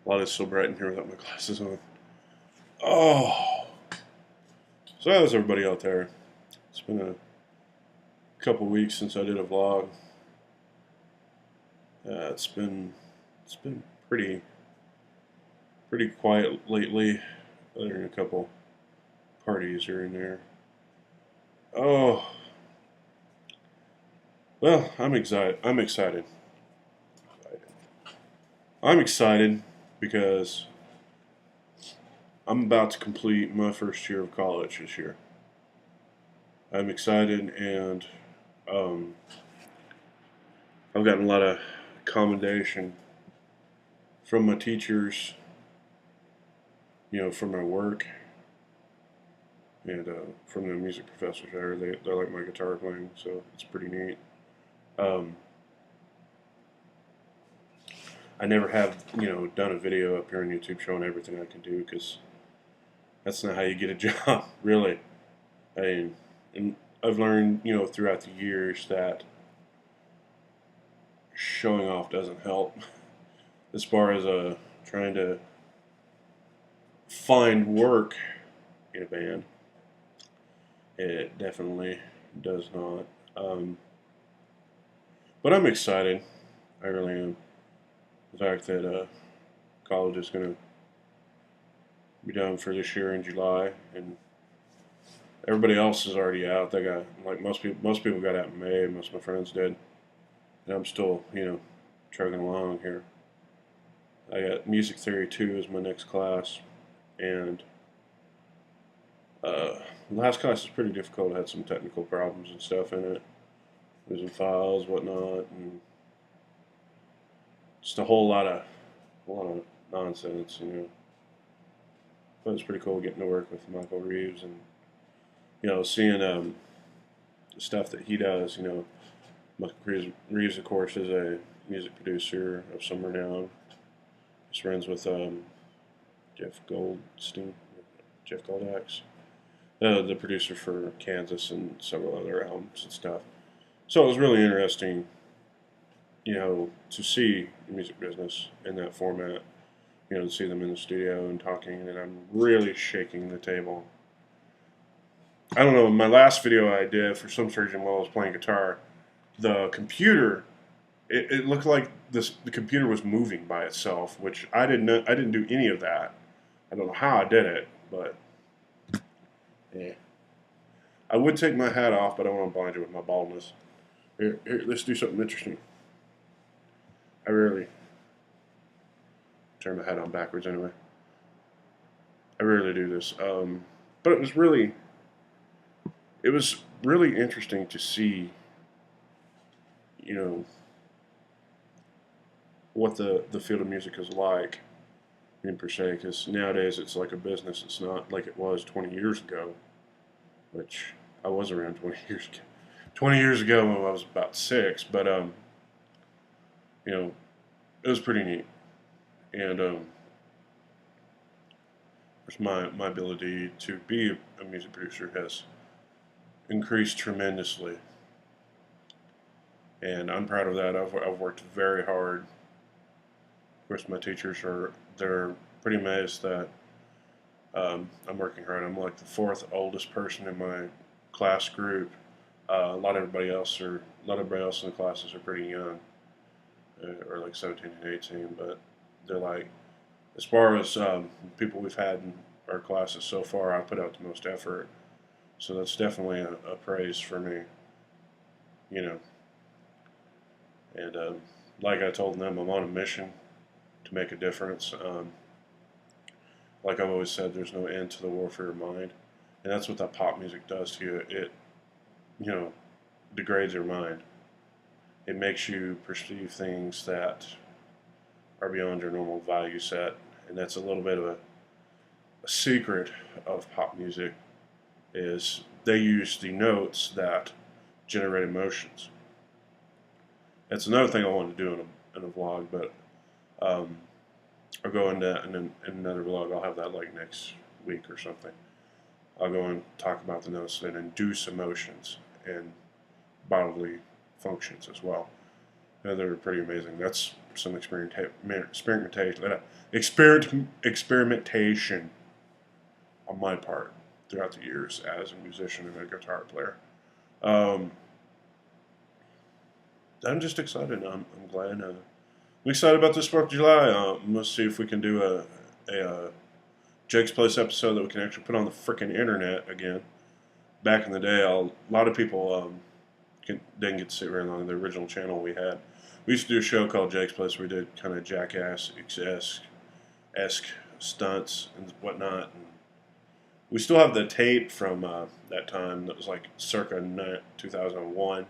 Light is so bright in here without my glasses on. Oh, so how's everybody out there? It's been a couple weeks since I did a vlog. It's been pretty quiet lately, other than a couple parties here and there. Oh, well, I'm excited. I'm excited because I'm about to complete my first year of college this year. I'm excited, and um, I've gotten a lot of commendation from my teachers, from my work, and from the music professors there. They like my guitar playing, so it's pretty neat. Um, I never have, done a video up here on YouTube showing everything I can do because that's not how you get a job, really. I mean, and I've learned, throughout the years that showing off doesn't help as far as trying to find work in a band. It definitely does not. But I'm excited. I really am. The fact that college is going to be done for this year in July, and everybody else is already out. They got like most people got out in May. Most of my friends did, and I'm still trugging along here. I got music theory 2 as my next class, and the last class was pretty difficult. I had some technical problems and stuff in it, losing files, whatnot, and just a lot of nonsense. But it's pretty cool getting to work with Michael Reeves and seeing the stuff that he does. Michael Reeves, of course, is a music producer of some renown. He's friends with Jeff Goldstein, Jeff Goldax, the producer for Kansas and several other albums and stuff. So it was really interesting, to see the music business in that format. To see them in the studio and talking, and I'm really shaking the table. I don't know. In my last video I did, for some reason, while I was playing guitar, the computer, it looked like the computer was moving by itself, which I didn't do any of that. I don't know how I did it, but yeah. I would take my hat off, but I don't want to blind you with my baldness. Here, let's do something interesting. I rarely turn my hat on backwards anyway. I rarely do this. But it was really interesting to see, you know, what the field of music is like in per se. Because nowadays it's like a business. It's not like it was 20 years ago, which I was around 20 years ago. 20 years ago when I was about 6, but you know, it was pretty neat. And my ability to be a music producer has increased tremendously, and I'm proud of that. I've worked very hard. Of course, my teachers they're pretty amazed that I'm working hard. I'm like the fourth oldest person in my class group. A lot of everybody else in the classes are pretty young, or like 17 and 18. But they're like, as far as people we've had in our classes so far, I put out the most effort. So that's definitely a praise for me, you know. And like I told them, I'm on a mission to make a difference. Like I've always said, there's no end to the warfare of mind, and that's what that pop music does to you. It, you know, degrades your mind. It makes you perceive things that are beyond your normal value set, and that's a little bit of a secret of pop music. Is they use the notes that generate emotions. That's another thing I want to do in a vlog, but um, I'll go into in another vlog. I'll have that like next week or something. I'll go and talk about the notes that induce emotions and bodily functions as well. Yeah, they're pretty amazing. That's some experimentation on my part throughout the years as a musician and a guitar player. Um, I'm just excited. I'm glad. I'm excited about this 4th of July. Let's see if we can do a Jake's Place episode that we can actually put on the freaking internet again. Back in the day, a lot of people didn't get to see it very long. The original channel we had. We used to do a show called Jake's Place where we did kind of jackass-esque stunts and whatnot. And we still have the tape from that time that was like circa 2001.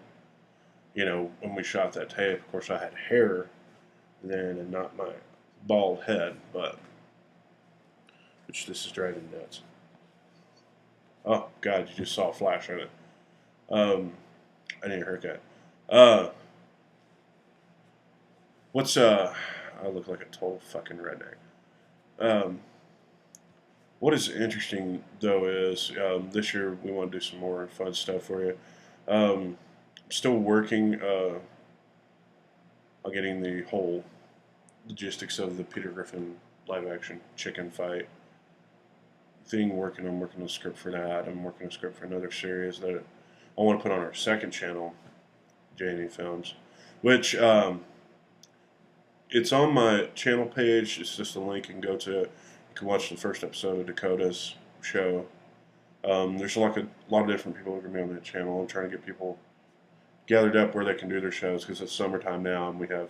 You know, when we shot that tape, of course I had hair then and not my bald head, but which this is driving nuts. Oh, God, you just saw a flash on it. I need a haircut. What's, I look like a total fucking redneck. Um, what is interesting, though, is this year we want to do some more fun stuff for you. I'm still working on getting the whole logistics of the Peter Griffin live-action chicken fight thing working. I'm working on a script for that. I'm working on a script for another series that I want to put on our second channel, J&E Films, which it's on my channel page. It's just a link you can go to. You can watch the first episode of Dakota's show. There's like a lot of different people who are going to be on that channel. I'm trying to get people gathered up where they can do their shows because it's summertime now and we have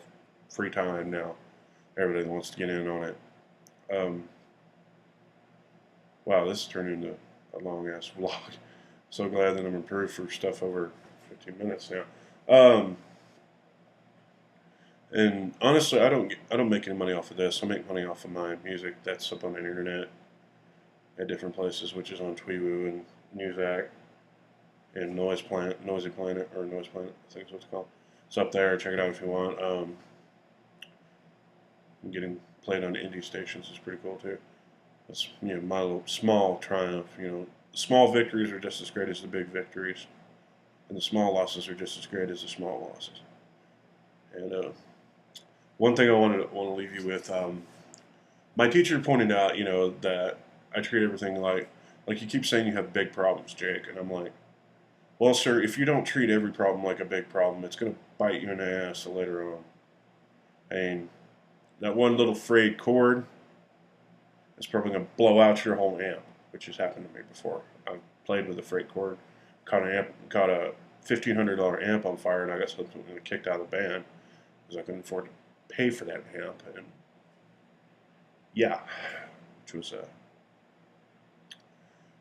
free time now. Everybody wants to get in on it. Wow, this has turned into a long-ass vlog. So glad that I'm improved for stuff over 15 minutes now. And honestly, I don't make any money off of this. I make money off of my music that's up on the internet at different places, which is on Tweewoo and Muzak and Noisy Planet, or Noise Planet, I think is what it's called. It's up there. Check it out if you want. Getting played on indie stations is pretty cool too. That's my little small triumph. Small victories are just as great as the big victories, and the small losses are just as great as the small losses. And one thing I want to leave you with, my teacher pointed out, that I treat everything like you keep saying you have big problems, Jake, and I'm like, well, sir, if you don't treat every problem like a big problem, it's going to bite you in the ass later on. And that one little frayed cord is probably going to blow out your whole amp, which has happened to me before. I've played with a frayed cord, caught a $1,500 amp on fire, and I got something kicked out of the band because I couldn't afford to pay for that amp. And yeah, which was a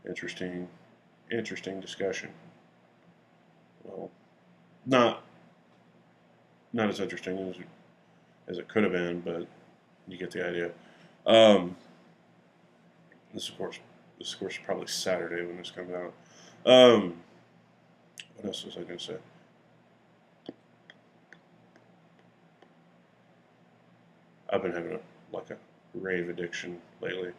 interesting discussion. Well, not as interesting as it could have been, but you get the idea. This of course is probably Saturday when this comes out. What else was I going to say? I've been having a rave addiction lately.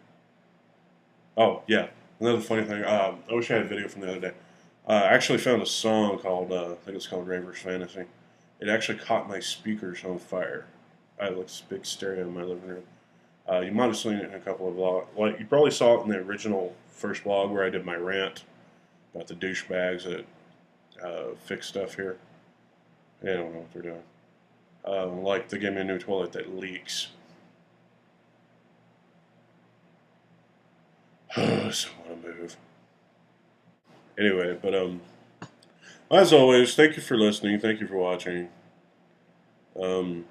Oh yeah, another funny thing. I wish I had a video from the other day. I actually found a song called I think it's called Raver's Fantasy. It actually caught my speakers on fire. I have this big stereo in my living room. You might have seen it in a couple of vlogs. You probably saw it in the original first vlog where I did my rant about the douchebags that fix stuff here. They don't know what they're doing. They gave me a new toilet that leaks. So I want to move. Anyway, but as always, thank you for listening. Thank you for watching. I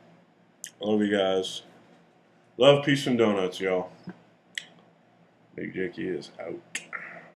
love you guys. Love, peace, and donuts, y'all. Big Jakey is out.